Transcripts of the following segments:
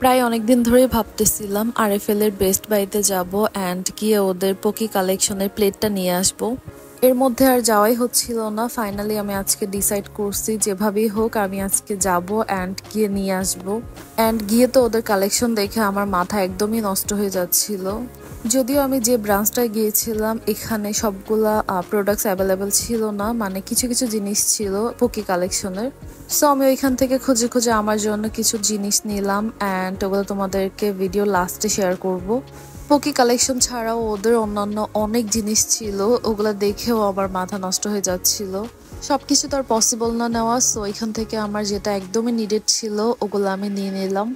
প্রায় অনেকদিন ধরেই ভাবতেছিলাম আরএফএল এর বেস্ট বাইতে যাব অ্যান্ড গিয়ে ওদের পোকি কালেকশনের প্লেটটা নিয়ে আসব। এর মধ্যে আর যাওয়াই হচ্ছিল না। ফাইনালি আমি আজকে ডিসাইড করছি যেভাবেই হোক আমি আজকে যাব অ্যান্ড গিয়ে নিয়ে আসব। অ্যান্ড গিয়ে তো ওদের কালেকশন দেখে আমার মাথা একদমই নষ্ট হয়ে যাচ্ছিল। যদিও আমি যে ব্রাঞ্চটায় গিয়েছিলাম এখানে সবগুলা প্রোডাক্টস অ্যাভেলেবেল ছিল না, মানে কিছু কিছু জিনিস ছিল পোকি কালেকশনের। সো আমি ওইখান থেকে খুঁজে খুঁজে আমার জন্য কিছু জিনিস নিলাম অ্যান্ড ওগুলো তোমাদেরকে ভিডিও লাস্টে শেয়ার করব। পোকি কালেকশন ছাড়াও ওদের অন্যান্য অনেক জিনিস ছিল, ওগুলো দেখেও আমার মাথা নষ্ট হয়ে যাচ্ছিল। সবকিছু তো আর পসিবল না নেওয়া, সো এখান থেকে আমার যেটা একদমই নিডেড ছিল ওগুলো আমি নিয়ে নিলাম।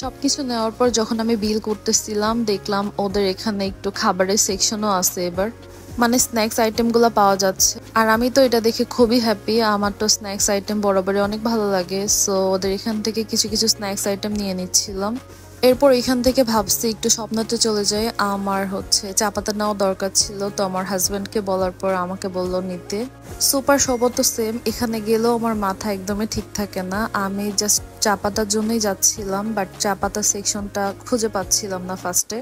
সবকিছু নেওয়ার পর যখন আমি বিল করতেছিলাম দেখলাম ওদের এখানে একটু খাবারের সেকশনও আছে এবার, মানে স্ন্যাক্স আইটেমগুলো পাওয়া যাচ্ছে। আর আমি তো এটা দেখে খুবই হ্যাপি, আমার তো স্ন্যাক্স আইটেম বরাবরই অনেক ভালো লাগে। সো ওদের এখান থেকে কিছু কিছু স্ন্যাক্স আইটেম নিয়ে নিচ্ছিলাম। এরপর এখান থেকে ভাবছি একটু স্বপ্নতে চলে যাই। আমার চা পাতা নেওয়া দরকার ছিল, তো আমার হাজব্যান্ডকে বলার পর আমাকে বলল নিতে। সুপার শপও তো সেম, এখানে গেলেও আমার মাথা একদমই ঠিক থাকে না। আমি জাস্ট চা পাতার জন্যই যাচ্ছিলাম, বাট চা পাতা সেকশনটা খুঁজে পাচ্ছিলাম না ফার্স্টে।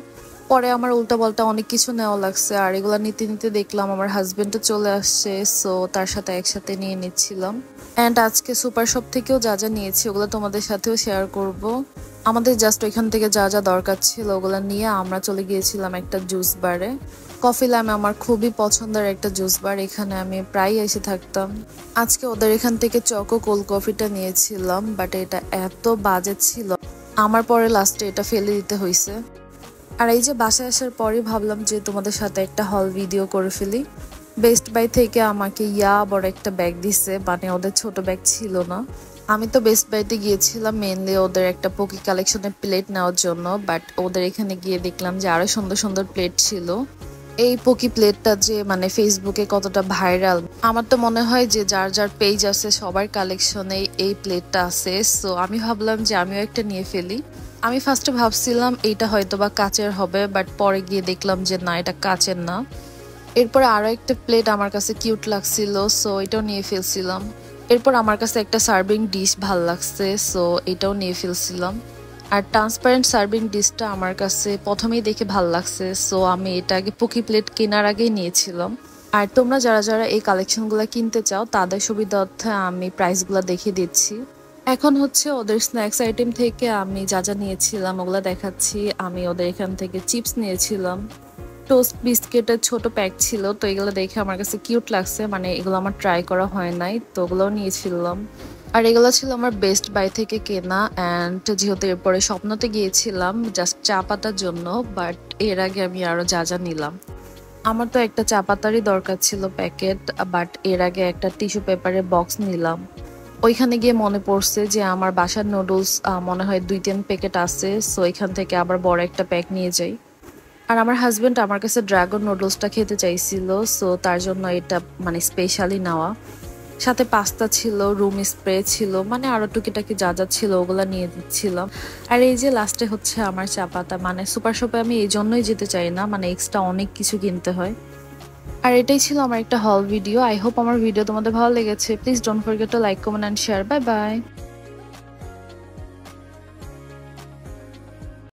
পরে আমার উল্টা পাল্টা অনেক কিছু নেওয়া লাগছে, আর এগুলা নিতে নিতে দেখলাম আমার হাজবেন্ডও চলে আসছে, সো তার সাথে একসাথে নিয়ে নিচ্ছিলাম। অ্যান্ড আজকে সুপার শপ থেকেও যা যা নিয়েছি ওগুলো তোমাদের সাথেও শেয়ার করব। আমাদের জাস্ট ওইখান থেকে যা যা দরকার ছিল ওগুলো নিয়ে আমরা চলে গিয়েছিলাম একটা জুস বারে। কফি ল্যাম আমার খুবই পছন্দের একটা জুস বার, এখানে আমি প্রায় এসে থাকতাম। আজকে ওদের এখান থেকে চকো কোল্ড কফিটা নিয়েছিলাম, বাট এটা এত বাজে ছিল আমার পরে লাস্টে এটা ফেলে দিতে হয়েছে। আর এই যে বাসায় আসার পরই ভাবলাম যে তোমাদের সাথে একটা হল ভিডিও করে ফেলি। বেস্ট বাই থেকে আমাকে বড় একটা ব্যাগ দিছে, মানে ওদের ছোট ব্যাগ ছিল না। আমি তো বেস্ট বাইতে গিয়েছিলাম মেনলি ওদের একটা পোকি কালেকশনের প্লেট নেওয়ার জন্য, বাট ওদের এখানে গিয়ে দেখলাম যে আরো সুন্দর সুন্দর প্লেট ছিল। এই পোকি প্লেটটা যে মানে ফেসবুকে কতটা ভাইরাল, আমার তো মনে হয় যে যার যার পেজ আছে সবার কালেকশনে এই প্লেটটা আছে। সো আমি ভাবলাম যে আমিও একটা নিয়ে ফেলি। আমি ফার্স্টে ভাবছিলাম এইটা হয়তো বা কাচের হবে, বাট পরে গিয়ে দেখলাম যে না, এটা কাচের না। এরপর আরো একটা প্লেট আমার কাছে কিউট লাগছিল, সো এটাও নিয়ে ফেলছিলাম। এরপর আমার কাছে একটা সার্ভিং ডিশ ভাল লাগছে, সো এটাও নিয়ে ফেলছিলাম। আর ট্রান্সপারেন্ট সার্ভিং ডিশটা আমার কাছে প্রথমেই দেখে ভাল লাগছে, সো আমি এটা আগে পোকি প্লেট কেনার আগেই নিয়েছিলাম। আর তোমরা যারা যারা এই কালেকশনগুলো কিনতে চাও তাদের সুবিধার্থে আমি প্রাইসগুলো দেখিয়ে দিচ্ছি। এখন ওদের স্ন্যাক্স আইটেম থেকে আমি যা যা নিয়েছিলাম ওগুলো দেখাচ্ছি। আমি ওদের এখান থেকে চিপস নিয়েছিলাম, টোস্ট বিস্কিটের ছোট প্যাক ছিল, তো এগুলো দেখে আমার কাছে কিউট লাগছে, মানে এগুলো আমার ট্রাই করা হয় নাই, তো ওগুলোও নিয়েছিলাম। আর এগুলো ছিল আমার বেস্ট বাই থেকে কেনা। অ্যান্ড যেহেতু এরপরে স্বপ্নতে গিয়েছিলাম জাস্ট চা পাতার জন্য, বাট এর আগে আমি আরো যা যা নিলাম। আমার তো একটা চা পাতারই দরকার ছিল প্যাকেট, বাট এর আগে একটা টিস্যু পেপারের বক্স নিলাম। ওইখানে গিয়ে মনে পড়ছে যে আমার বাসার নুডলস মনে হয় 2-3 প্যাকেট আছে, সো এখান থেকে আবার বড় একটা প্যাক নিয়ে যাই। আর আমার হাজবেন্ড আমার কাছে ড্রাগন নুডলসটা খেতে চাইছিল, সো তার জন্য এটা মানে স্পেশালি নেওয়া। সাথে পাস্তা ছিল, রুম স্প্রে ছিল, মানে আরো টুকিটাকি যা যা ছিল ওগুলা নিয়ে দিচ্ছিলাম। আর এই যে লাস্টে আমার চা পাতা, মানে সুপার শপে আমি এই জন্যই যেতে চাই না, মানে এক্সট্রা অনেক কিছু কিনতে হয়। আর এটাই ছিল আমার একটা হল ভিডিও। আই হোপ আমার ভিডিও তোমাদের ভালো লেগেছে। Please don't forget to like, comment and share. Bye by.